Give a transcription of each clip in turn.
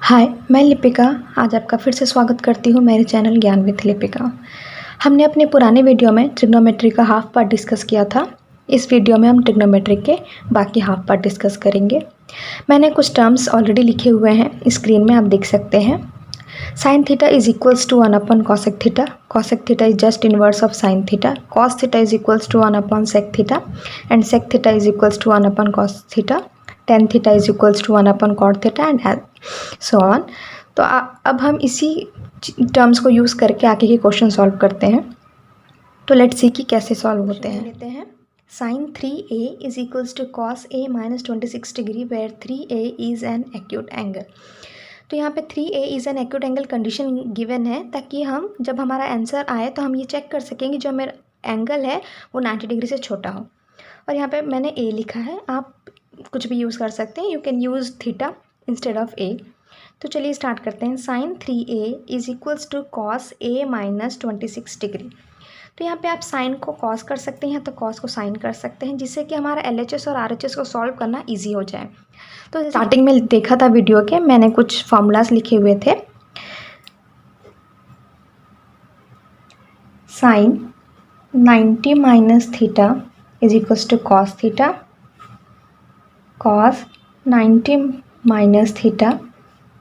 हाय, मैं लिपिका। आज आपका फिर से स्वागत करती हूँ मेरे चैनल ज्ञान विथ लिपिका। हमने अपने पुराने वीडियो में ट्रिग्नोमेट्री का हाफ पार्ट डिस्कस किया था। इस वीडियो में हम ट्रिग्नोमेट्री के बाकी हाफ पार्ट डिस्कस करेंगे। मैंने कुछ टर्म्स ऑलरेडी लिखे हुए हैं, स्क्रीन में आप देख सकते हैं। Sine theta is equals to 1 upon cosec theta. Cosec theta is just inverse of sine theta. Cos theta is equals to 1 upon sec theta and sec theta is equals to 1 upon cos theta. Tan theta is equals to 1 upon cot theta and so on. तो अब हम इसी terms को use करके आगे के question solve करते हैं। तो लेट्स सी कि कैसे सॉल्व होते हैं। लेते हैं sine 3a is equals to cos a minus 26 degree where 3a is an acute angle. तो यहाँ पे 3a is an acute angle condition given है ताकि हम जब हमारा आंसर आए तो हम ये चेक कर सकेंगे जो मेरा एंगल है वो 90 डिग्री से छोटा हो। और यहाँ पे मैंने a लिखा है, आप कुछ भी यूज़ कर सकते हैं। You can use theta instead of a। तो चलिए स्टार्ट करते हैं। Sine 3a is equals to cos a minus 26 degree. तो यहाँ पे आप साइन को कॉस कर सकते हैं तो कॉस को साइन कर सकते हैं, जिससे कि हमारा LHS और RHS को सॉल्व करना इजी हो जाए। तो स्टार्टिंग में देखा था वीडियो के, मैंने कुछ फॉर्मूलाज लिखे हुए थे। Sine 90 minus theta is equals to cos theta. Cos 90 minus theta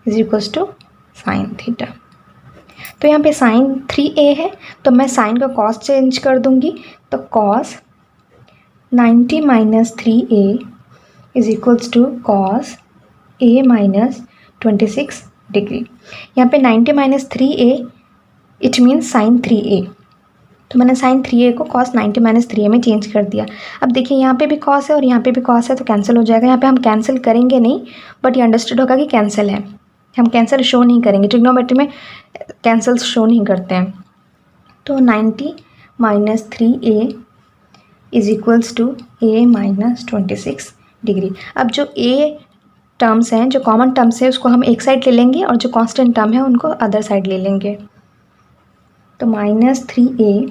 is equals to sine theta. तो यहाँ पे साइन 3a है तो मैं साइन का कॉस चेंज कर दूंगी। तो cos 90 minus 3a is equals to cos a minus 26 degree. यहाँ पे 90 minus 3a it means sign 3a। तो मैंने साइन 3a को कॉस 90 माइनस 3a में चेंज कर दिया। अब देखिए यहाँ पे भी कॉस है और यहाँ पे भी कॉस है तो कैंसिल हो जाएगा। यहाँ पे हम कैंसिल करेंगे नहीं, बट ये अंडरस्टूड होगा कि कैंसिल है। हम कैंसिल शो नहीं करेंगे, ट्रिग्नोमेट्री में कैंसिल शो नहीं करते हैं। तो 90 minus 3a is equals to a minus 26 degree. अब जो a टर्म्स हैं, जो कॉमन टर्म्स है, उसको हम एक साइड ले लेंगे और जो कांस्टेंट टर्म है उनको अदर साइड ले लेंगे। तो माइनस 3a,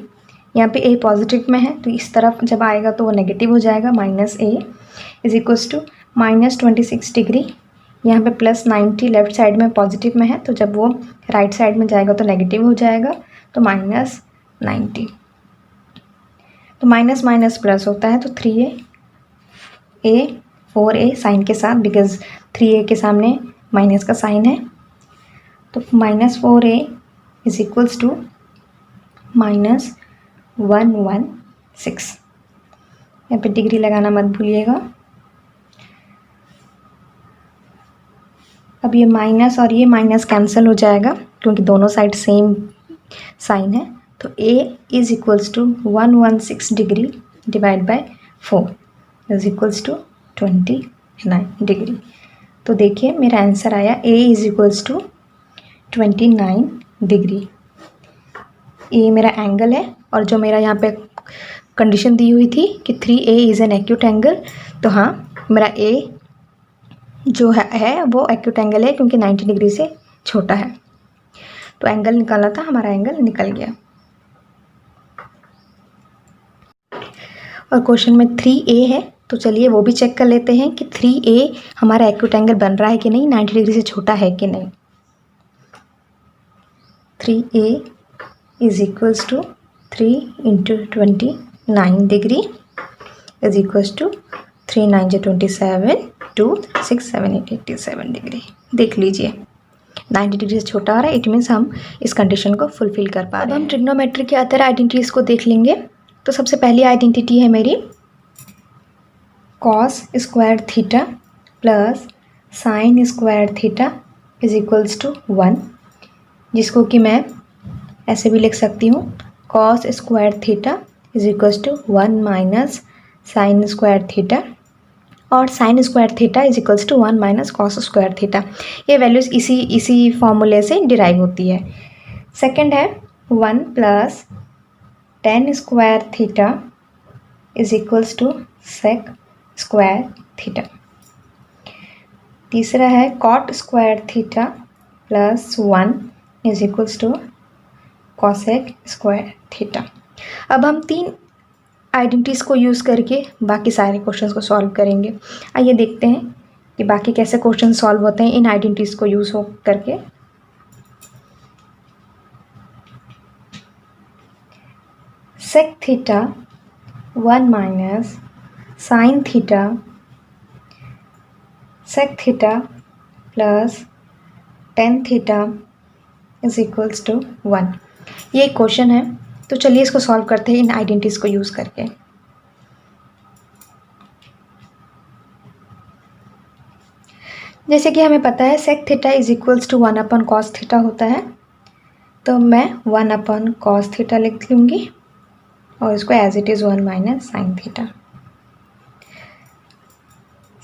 यहाँ पे a पॉजिटिव में है तो इस तरफ जब आएगा तो वो नेगेटिव हो जाएगा। Minus a is equals to minus 26 degree. यहाँ पे प्लस 90 लेफ्ट साइड में पॉजिटिव में है तो जब वो राइट साइड में जाएगा तो नेगेटिव हो जाएगा। तो माइनस 90। तो माइनस माइनस प्लस होता है तो 3a 4a साइन के साथ, बिकॉज 3a के सामने माइनस का साइन है। तो minus 4a is equals to minus 116। यहाँ पे डिग्री लगाना मत भूलिएगा। अब ये माइनस और ये माइनस कैंसिल हो जाएगा क्योंकि दोनों साइड सेम साइन है। तो a is equals to 116 degree divide by 4 is equals to 29 degree. तो देखिए मेरा आंसर आया a is equals to 29 degree. ये मेरा एंगल है और जो मेरा यहाँ पे कंडीशन दी हुई थी कि 3a is an acute angle, तो हाँ मेरा a जो है वो एक्यूट एंगल है क्योंकि 90 डिग्री से छोटा है। तो एंगल निकालना था, हमारा एंगल निकल गया। और क्वेश्चन में 3a है तो चलिए वो भी चेक कर लेते हैं कि 3a हमारा एक्यूट एंगल बन रहा है कि नहीं, 90 डिग्री से छोटा है कि नहीं। 3a is equals to 3 into 29 degree is equals to 3 9 27 2 6 7 8 87 degree. देख लीजिए 90 डिग्री से छोटा आ रहा है, इट मीन्स हम इस कंडीशन को फुलफिल कर पा रहे हैं। अब हम ट्रिग्नोमेट्री के अदर आइडेंटिटीज़ को देख लेंगे। तो सबसे पहली आइडेंटिटी है मेरी cos square theta plus sine square theta is equals to 1, जिसको कि मैं ऐसे भी लिख सकती हूँ cos square theta is equals to 1 minus sine square theta, और sine square theta is equals to 1 minus cos square theta. ये वैल्यूज़ इसी फॉर्मूले से डिराइव होती है। सेकंड है 1 plus tan square theta is equals to sec square theta. तीसरा है cot square theta plus 1 is equals to cosec square theta. अब हम तीन आइडेंटिटीज़ को यूज़ करके बाकी सारे क्वेश्चंस को सॉल्व करेंगे। आइए देखते हैं कि बाकी कैसे क्वेश्चन सॉल्व होते हैं इन आइडेंटिटीज़ को यूज़ हो करके। Sec theta 1 minus sine theta sec theta plus tan theta is equals to 1। ये एक क्वेश्चन है, तो चलिए इसको सॉल्व करते हैं इन आइडेंटिटीज़ को यूज़ करके। जैसे कि हमें पता है sec theta is equals to 1 upon cos theta होता है, तो मैं 1 अपन कॉस थीटा लिख लूँगी और इसको as it is 1 minus sine theta.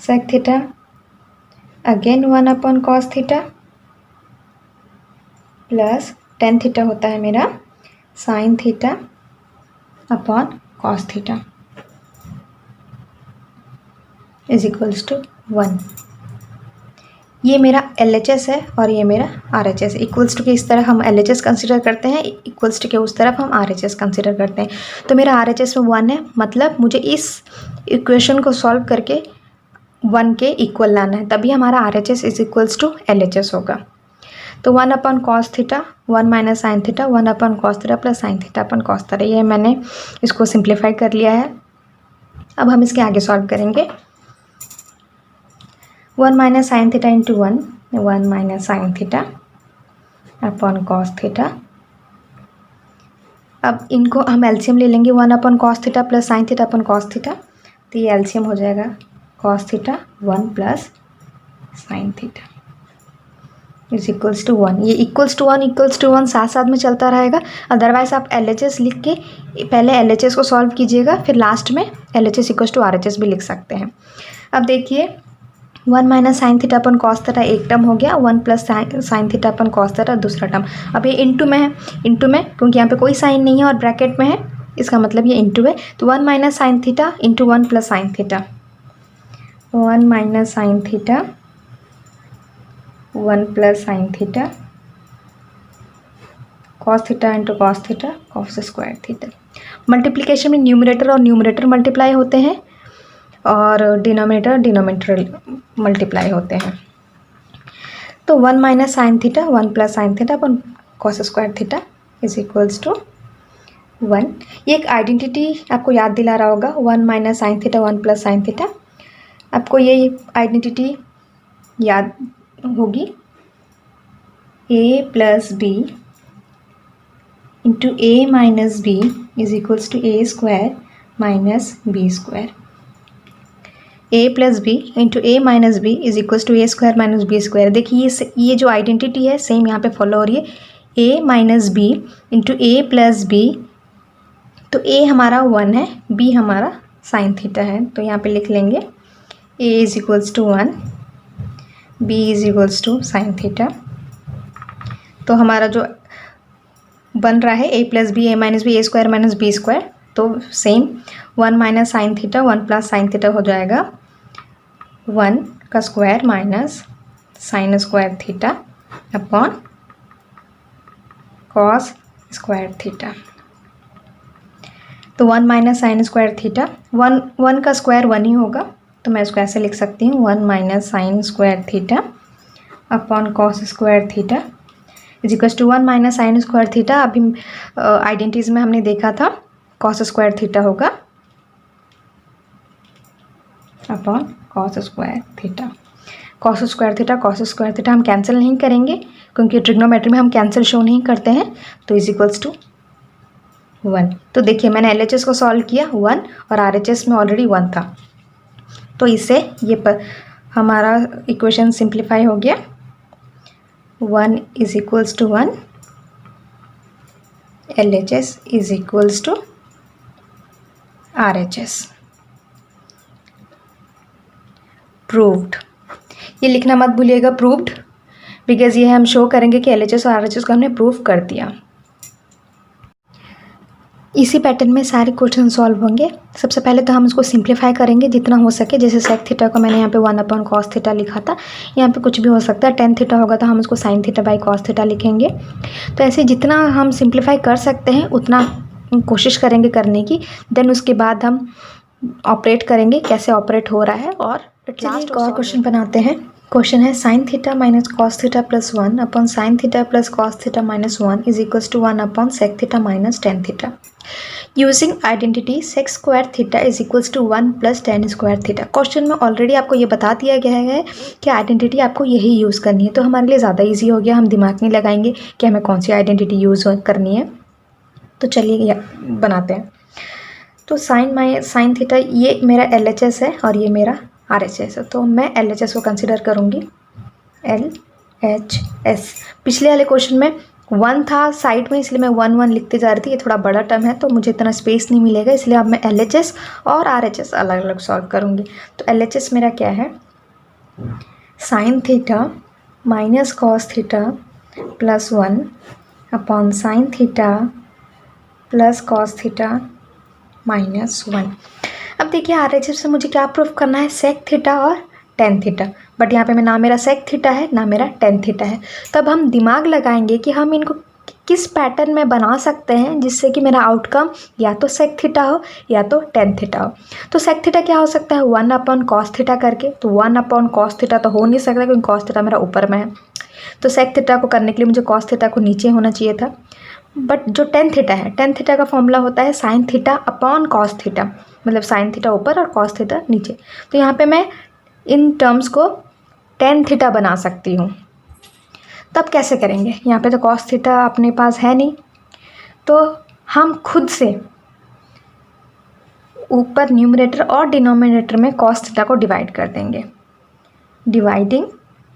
Sec theta again 1 upon cos theta plus tan theta होता है मेरा sine theta upon cos theta is equals to 1। ये मेरा LHS है और ये मेरा RHS है। इक्वल्स टू के इस तरफ हम LHS कंसिडर करते हैं, इक्वल्स टू के उस तरफ हम RHS कंसिडर करते हैं। तो मेरा RHS में 1 है, मतलब मुझे इस इक्वेशन को सॉल्व करके 1 के इक्वल लाना है, तभी हमारा RHS is equals to LHS होगा। तो 1 upon cos theta 1 minus sine theta 1 upon cos theta plus sine theta upon cos theta, ये मैंने इसको सिंप्लीफाई कर लिया है। अब हम इसके आगे सॉल्व करेंगे। 1 minus sine theta into 1 minus sine theta upon cos theta. अब इनको हम एलसीएम ले लेंगे, 1 upon cos theta plus sine theta upon cos theta, तो ये एलसीएम हो जाएगा cos theta 1 plus sine theta is equals to 1। ये इक्वल्स टू 1 साथ साथ में चलता रहेगा, अदरवाइज आप LHS लिख के पहले LHS को सॉल्व कीजिएगा, फिर लास्ट में LHS इक्वल्स टू RHS भी लिख सकते हैं। अब देखिए 1 minus sine theta upon cos theta एक टर्म हो गया, 1 plus sine theta upon cos theta दूसरा टर्म। अब ये इंटू में है, इंटू में क्योंकि यहाँ पे कोई साइन नहीं है और ब्रैकेट में है, इसका मतलब ये इंटू है। तो 1 minus sine theta into 1 plus sine theta, 1 minus sine theta 1 plus sine theta cos theta into cos theta cos square theta. Multiplication में न्यूमरेटर और न्यूमरेटर मल्टीप्लाई होते हैं और डिनोमिनेटर मल्टीप्लाई होते हैं। तो 1 minus sine theta 1 plus sine theta upon cos square theta is equals to 1। ये एक आइडेंटिटी आपको याद दिला रहा होगा, 1 minus sine theta 1 plus sine theta. आपको ये आइडेंटिटी याद होगी, a plus b into a minus b is equals to a square minus b square. a plus b into a minus b is equals to a square minus b square. देखिए ये जो identity है same यहाँ पे follow हो रही है, a minus b into a plus b. तो a हमारा 1 है, b हमारा साइन थीटा है, तो यहाँ पे लिख लेंगे a is equals to 1 b is equals to sine theta. तो हमारा जो बन रहा है a plus b a minus b a square minus b square, तो same 1 minus sine theta 1 plus sine theta हो जाएगा 1 का square minus sine square theta upon cos square theta. तो 1 माइनस साइन स्क्वायर थीटा 1 का square 1 ही होगा, तो मैं इसको ऐसे लिख सकती हूँ 1 minus sine square theta upon cos square theta is equals to 1 minus sine square theta. अभी आइडेंटिटीज में हमने देखा था कॉस स्क्वायर थीटा होगा upon cos square theta. Cos square theta हम कैंसिल नहीं करेंगे क्योंकि ट्रिग्नोमेट्री में हम कैंसिल शो नहीं करते हैं, तो इज इक्वल्स टू 1। तो देखिए मैंने LHS को सॉल्व किया 1 और RHS में ऑलरेडी 1 था, तो इससे ये हमारा इक्वेशन सिंप्लीफाई हो गया। 1 is equals to 1, LHS is equals to RHS। Proved, ये लिखना मत भूलिएगा प्रूव्ड, बिकॉज ये हम शो करेंगे कि LHS और RHS को हमने प्रूव कर दिया। इसी पैटर्न में सारे क्वेश्चन सॉल्व होंगे। सबसे पहले तो हम इसको सिंप्लीफाई करेंगे जितना हो सके। जैसे सेक थीटा को मैंने यहाँ पे 1 अपॉन कॉस थीटा लिखा था, यहाँ पे कुछ भी हो सकता है। टेन थीटा होगा तो हम उसको sine theta by cos theta लिखेंगे। तो ऐसे जितना हम सिंप्लीफाई कर सकते हैं उतना कोशिश करेंगे करने की। देन उसके बाद हम ऑपरेट करेंगे, कैसे ऑपरेट हो रहा है। और चलिए एक और क्वेश्चन बनाते हैं। क्वेश्चन है sine theta minus cos theta plus 1 upon sine theta plus cos theta minus 1 is equals to 1 upon sec theta minus tan theta. Using identity sec square theta is equals to 1 plus tan square theta. Question में already आपको ये बता दिया गया है कि identity आपको यही यूज़ करनी है, तो हमारे लिए ज़्यादा ईजी हो गया, हम दिमाग नहीं लगाएंगे कि हमें कौन सी आइडेंटिटी यूज़ करनी है। तो चलिए बनाते हैं। तो साइन थीटा ये मेरा LHS है और ये मेरा RHS है, तो मैं LHS को कंसिडर करूँगी। LHS पिछले वाले क्वेश्चन में 1 था साइड में, इसलिए मैं 1 1 लिखते जा रही थी। ये थोड़ा बड़ा टर्म है तो मुझे इतना स्पेस नहीं मिलेगा, इसलिए अब मैं LHS और RHS अलग अलग सॉल्व करूँगी। तो LHS मेरा क्या है, sine theta minus cos theta plus 1 upon sine theta plus cos theta minus 1। अब देखिए RHS से मुझे क्या प्रूफ करना है, सेक थीटा और टेन थीटा, बट यहाँ पे मैं ना मेरा सेक थीटा है ना मेरा टेन थीटा है। तब हम दिमाग लगाएंगे कि हम इनको किस पैटर्न में बना सकते हैं जिससे कि मेरा आउटकम या तो सेक थीटा हो या तो टेन थीटा हो। तो सेक थीटा क्या हो सकता है, 1 अपॉन कॉस थीटा करके। तो 1 अपॉन कॉस थीटा तो हो नहीं सकता क्योंकि कॉस थीटा मेरा ऊपर में है, तो सेक थीटा को करने के लिए मुझे कॉस थीटा को नीचे होना चाहिए था। बट जो टेन थीटा है, टेन थीटा का फॉर्मूला होता है sine theta upon cos theta, मतलब साइन थीटा ऊपर और कॉस थीटा नीचे। तो यहाँ पे मैं इन टर्म्स को टेन थीटा बना सकती हूँ। तब कैसे करेंगे, यहाँ पे तो कॉस थीटा अपने पास है नहीं, तो हम खुद से ऊपर न्यूमरेटर और डिनोमिनेटर में कॉस थीटा को डिवाइड कर देंगे। डिवाइडिंग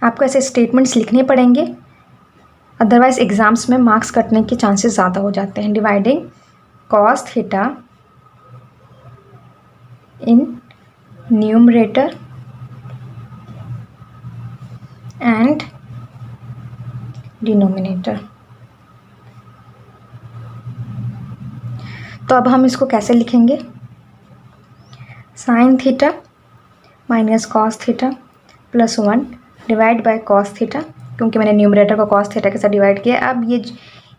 आपको ऐसे स्टेटमेंट्स लिखने पड़ेंगे, अदरवाइज एग्ज़ाम्स में मार्क्स कटने के चांसेस ज़्यादा हो जाते हैं। Dividing cos theta in numerator and denominator. तो अब हम इसको कैसे लिखेंगे, sign theta minus cos theta plus 1 divide by cos theta, क्योंकि मैंने न्यूमरेटर को कॉस थीटा के साथ डिवाइड किया। अब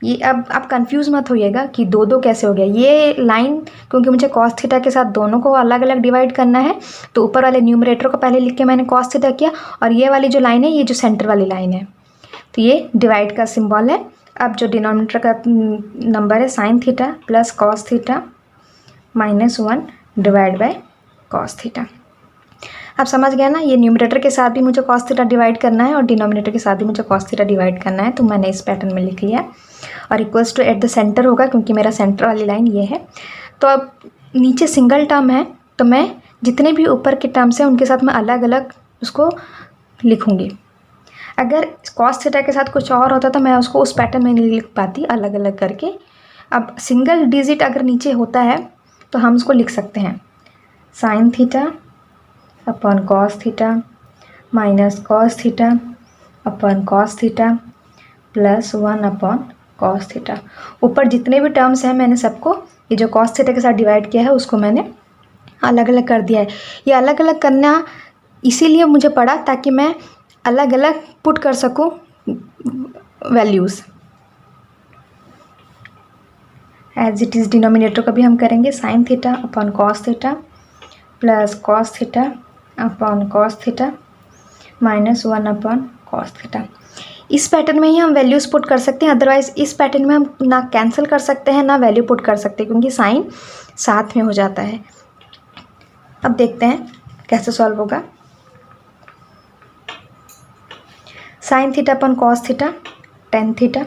ये अब आप कंफ्यूज मत होइएगा कि दो दो कैसे हो गया ये लाइन, क्योंकि मुझे कॉस थीटा के साथ दोनों को अलग अलग डिवाइड करना है। तो ऊपर वाले न्यूमरेटर को पहले लिख के मैंने कॉस थीटा किया, और ये वाली जो लाइन है ये जो सेंटर वाली लाइन है, तो ये डिवाइड का सिंबल है। अब जो डिनोमिनेटर का नंबर है sine theta plus cos theta minus 1 divide by cos theta. आप समझ गए ना, ये न्यूमरेटर के साथ भी मुझे कॉस थीटा डिवाइड करना है और डिनोमिनेटर के साथ भी मुझे कॉस थीटा डिवाइड करना है, तो मैंने इस पैटर्न में लिख लिया। और equals to at the center होगा क्योंकि मेरा सेंटर वाली लाइन ये है। तो अब नीचे सिंगल टर्म है, तो मैं जितने भी ऊपर के टर्म्स हैं उनके साथ मैं अलग अलग उसको लिखूँगी। अगर कॉस थीटा के साथ कुछ और होता तो मैं उसको उस पैटर्न में नहीं लिख पाती, अलग अलग करके। अब सिंगल डिजिट अगर नीचे होता है तो हम उसको लिख सकते हैं sine theta upon cos theta minus cos theta upon cos theta plus 1 upon cos theta. ऊपर जितने भी टर्म्स हैं मैंने सबको ये जो कॉस थीटा के साथ डिवाइड किया है उसको मैंने अलग अलग कर दिया है। ये अलग अलग करना इसीलिए मुझे पड़ा ताकि मैं अलग अलग पुट कर सकूं values. As it is denominator को भी हम करेंगे sine theta upon cos theta plus cos theta upon cos theta minus 1 upon cos theta. इस पैटर्न में ही हम वैल्यूज़ पुट कर सकते हैं, अदरवाइज़ इस पैटर्न में हम ना कैंसिल कर सकते हैं ना वैल्यू पुट कर सकते हैं, क्योंकि साइन साथ में हो जाता है। अब देखते हैं कैसे सॉल्व होगा। Sine theta upon cos theta tan theta,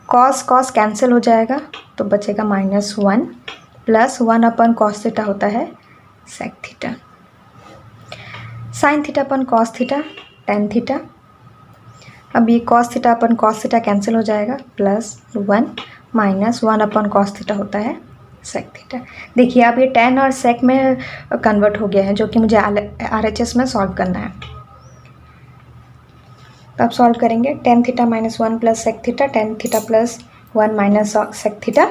cos cos cancel हो जाएगा तो बचेगा minus 1 plus 1 upon cos theta होता है sec theta. Sine theta upon cos theta tan theta, अब ये cos theta upon cos theta cancel हो जाएगा plus 1 minus 1 upon cos theta होता है सेक थीटा। देखिए अब ये टेन और सेक में कन्वर्ट हो गया है, जो कि मुझे RHS में सॉल्व करना है। तो अब सॉल्व करेंगे tan theta minus 1 plus sec theta, tan theta plus 1 minus sec theta.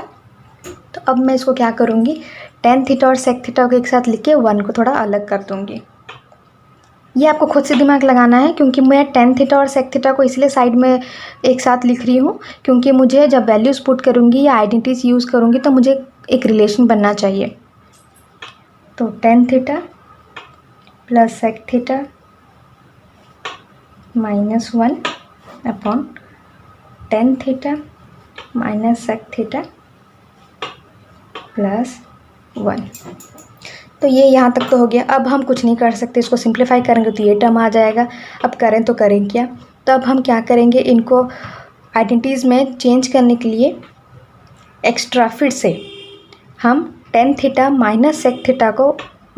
तो अब मैं इसको क्या करूँगी, टेन थीटा और सेक थीटा को एक साथ लिख के 1 को थोड़ा अलग कर दूँगी। ये आपको खुद से दिमाग लगाना है, क्योंकि मैं टेन थीटा और सेक थीटा को इसलिए साइड में एक साथ लिख रही हूँ क्योंकि मुझे जब वैल्यूज़ पुट करूँगी या आइडेंटिटीज यूज़ करूँगी तो मुझे एक रिलेशन बनना चाहिए। तो tan theta plus sec theta minus 1 upon tan theta minus sec theta plus 1। तो ये यहाँ तक तो हो गया। अब हम कुछ नहीं कर सकते, इसको सिंप्लीफाई करेंगे तो ये टर्म आ जाएगा। अब करें तो करें क्या? तो अब हम क्या करेंगे, इनको आइडेंटिटीज़ में चेंज करने के लिए एक्स्ट्रा फिर से हम tan theta minus sec theta को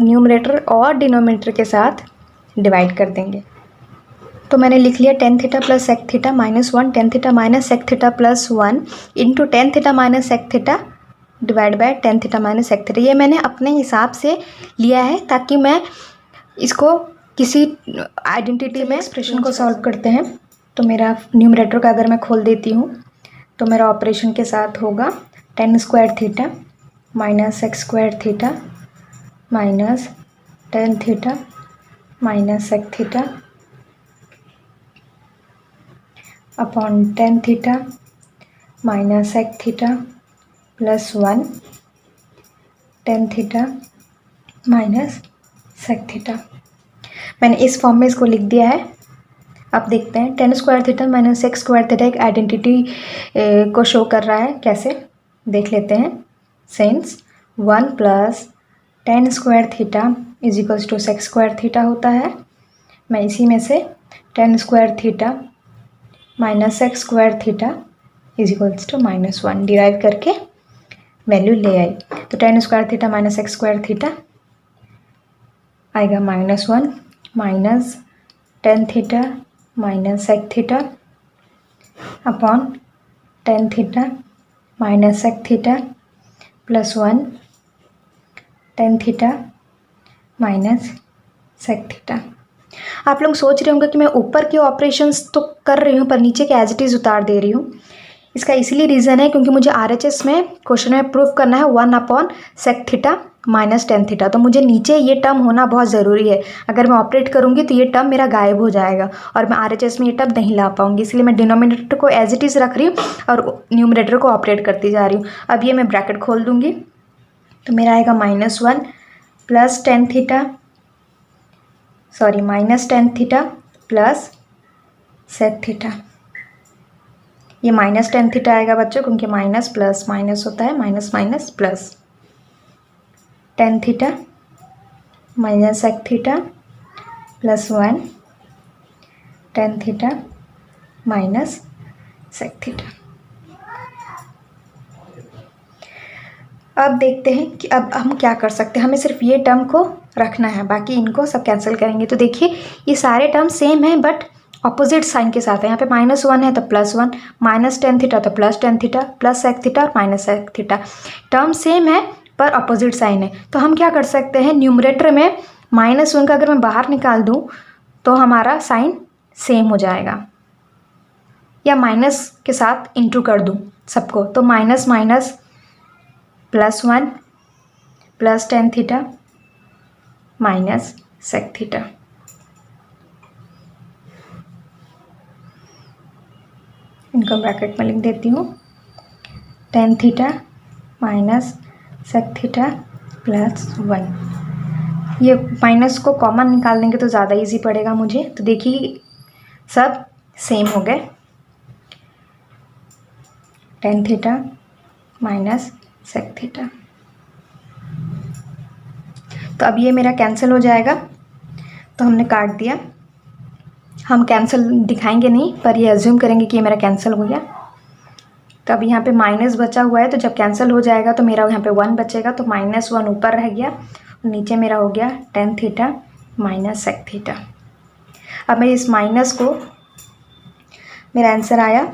न्यूमरेटर और डिनोमिनेटर के साथ डिवाइड कर देंगे। तो मैंने लिख लिया tan theta plus sec theta minus 1, tan theta minus sec theta plus 1 into tan theta minus sec theta divide by tan theta minus sec theta. ये मैंने अपने हिसाब से लिया है ताकि मैं इसको किसी आइडेंटिटी में एक्सप्रेशन को सॉल्व करते हैं। तो मेरा न्यूमरेटर का अगर मैं खोल देती हूँ तो मेरा ऑपरेशन के साथ होगा tan square theta minus sec square theta minus tan theta minus sec theta upon tan theta minus sec theta plus 1 tan theta minus sec theta. मैंने इस फॉर्म में इसको लिख दिया है। अब देखते हैं tan square theta minus sec square theta एक आइडेंटिटी को शो कर रहा है, कैसे देख लेते हैं। Since 1 plus tan square theta is equals to sec square theta होता है, मैं इसी में से tan square theta minus sec square theta is equals to minus 1 derive करके वैल्यू ले आई। तो tan square theta minus sec square theta आएगा minus 1 minus tan theta minus sec theta upon tan theta minus sec theta plus 1 tan theta minus sec theta. आप लोग सोच रहे होंगे कि मैं ऊपर के ऑपरेशंस तो कर रही हूँ पर नीचे के एज इट इज़ उतार दे रही हूँ। इसका इसीलिए रीज़न है क्योंकि मुझे RHS में क्वेश्चन में प्रूफ करना है 1 upon sec theta minus tan theta. तो मुझे नीचे ये टर्म होना बहुत ज़रूरी है। अगर मैं ऑपरेट करूँगी तो ये टर्म मेरा गायब हो जाएगा और मैं RHS में ये टर्म नहीं ला पाऊँगी। इसलिए मैं डिनोमिनेटर को एज इट इज़ रख रही हूँ और न्यूमरेटर को ऑपरेट करती जा रही हूँ। अब ये मैं ब्रैकेट खोल दूँगी तो मेरा आएगा minus 1 plus tan theta minus tan theta plus sec theta. ये माइनस टेन थीटा आएगा बच्चों क्योंकि माइनस प्लस माइनस होता है, minus minus plus tan theta minus sec theta plus 1 tan theta minus sec theta. अब देखते हैं कि अब हम क्या कर सकते हैं। हमें सिर्फ ये टर्म को रखना है, बाकी इनको सब कैंसिल करेंगे। तो देखिए ये सारे टर्म सेम हैं बट ऑपोजिट साइन के साथ है। यहाँ पे माइनस 1 है तो प्लस 1, माइनस टेन थीटा तो plus tan theta, plus sec theta और minus sec theta. Term same है पर अपोजिट साइन है। तो हम क्या कर सकते हैं, न्यूमरेटर में माइनस 1 का अगर मैं बाहर निकाल दूँ तो हमारा साइन सेम हो जाएगा, या माइनस के साथ इंटू कर दूँ सबको तो minus minus plus 1 plus tan theta minus sec theta. इनको ब्रैकेट में लिख देती हूँ tan theta minus sec theta plus 1। ये माइनस को कॉमन निकाल देंगे तो ज़्यादा इजी पड़ेगा मुझे। तो देखिए सब सेम हो गए, tan theta minus sec theta. तो अब ये मेरा कैंसिल हो जाएगा तो हमने काट दिया। हम कैंसिल दिखाएंगे नहीं पर ये अज्यूम करेंगे कि ये मेरा कैंसिल हो गया। तो अब यहाँ पे माइनस बचा हुआ है तो जब कैंसिल हो जाएगा तो मेरा यहाँ पे 1 बचेगा तो माइनस 1 ऊपर रह गया और नीचे मेरा हो गया tan theta minus sec theta. अब मैं इस माइनस को, मेरा आंसर आया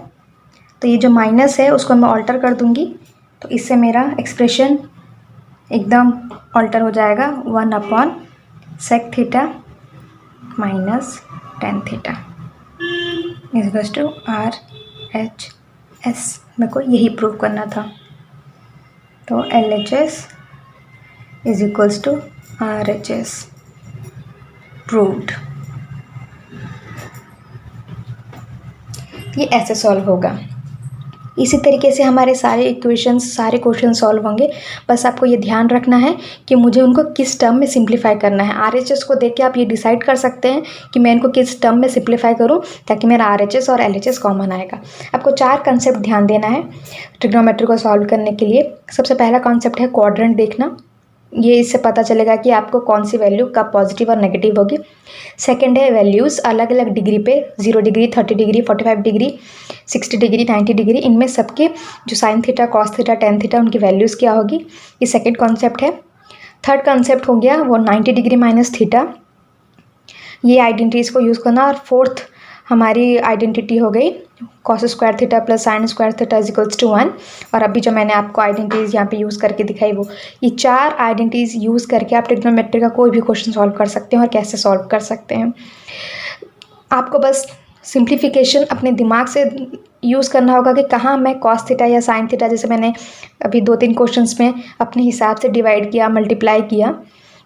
तो ये जो माइनस है उसको मैं ऑल्टर कर दूँगी तो इससे मेरा एक्सप्रेशन एकदम ऑल्टर हो जाएगा 1 upon sec theta minus tan theta is to RHS। मेरे को यही प्रूव करना था। तो LHS is equals to RHS proved. ये ऐसे सॉल्व होगा। इसी तरीके से हमारे सारे इक्वेशंस, सारे क्वेश्चन सॉल्व होंगे। बस आपको ये ध्यान रखना है कि मुझे उनको किस टर्म में सिंप्लीफाई करना है। आरएचएस को देख के आप ये डिसाइड कर सकते हैं कि मैं इनको किस टर्म में सिंप्लीफाई करूं ताकि मेरा आरएचएस और एलएचएस कॉमन आएगा। आपको 4 कंसेप्ट ध्यान देना है ट्रिग्नोमेट्री को सॉल्व करने के लिए। सबसे पहला कॉन्सेप्ट है क्वाड्रेंट देखना, ये इससे पता चलेगा कि आपको कौन सी वैल्यू कब पॉजिटिव और नेगेटिव होगी। सेकंड है वैल्यूज़ अलग अलग डिग्री पे, 0 degree, 30 degree, 45 degree, 60 degree, 90 degree, इनमें सबके जो sign theta, cos theta, tan theta, उनकी वैल्यूज़ क्या होगी, ये सेकंड कॉन्सेप्ट है। थर्ड कॉन्सेप्ट हो गया वो 90 डिग्री माइनस थीटा, ये आइडेंटिटीज़ को यूज़ करना। और फोर्थ हमारी आइडेंटिटी हो गई cos square theta plus sine square theta is equals to 1। और अभी जो मैंने आपको आइडेंटिटीज़ यहाँ पे यूज़ करके दिखाई वो, ये 4 आइडेंटिटीज़ यूज़ करके आप ट्रिग्नोमेट्री का कोई भी क्वेश्चन सॉल्व कर सकते हैं और कैसे सॉल्व कर सकते हैं। आपको बस सिंप्लीफिकेशन अपने दिमाग से यूज़ करना होगा कि कहाँ मैं कॉस थीटा या साइन थीटा, जैसे मैंने अभी 2-3 क्वेश्चंस में अपने हिसाब से डिवाइड किया, मल्टीप्लाई किया,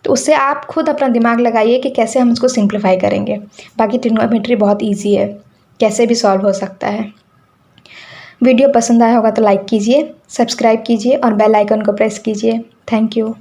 तो उससे आप खुद अपना दिमाग लगाइए कि कैसे हम इसको सिंप्लीफाई करेंगे। बाकी ट्रिग्नोमेट्री बहुत ईजी है, कैसे भी सॉल्व हो सकता है। वीडियो पसंद आया होगा तो लाइक कीजिए, सब्सक्राइब कीजिए और बेल आइकन को प्रेस कीजिए। Thank you.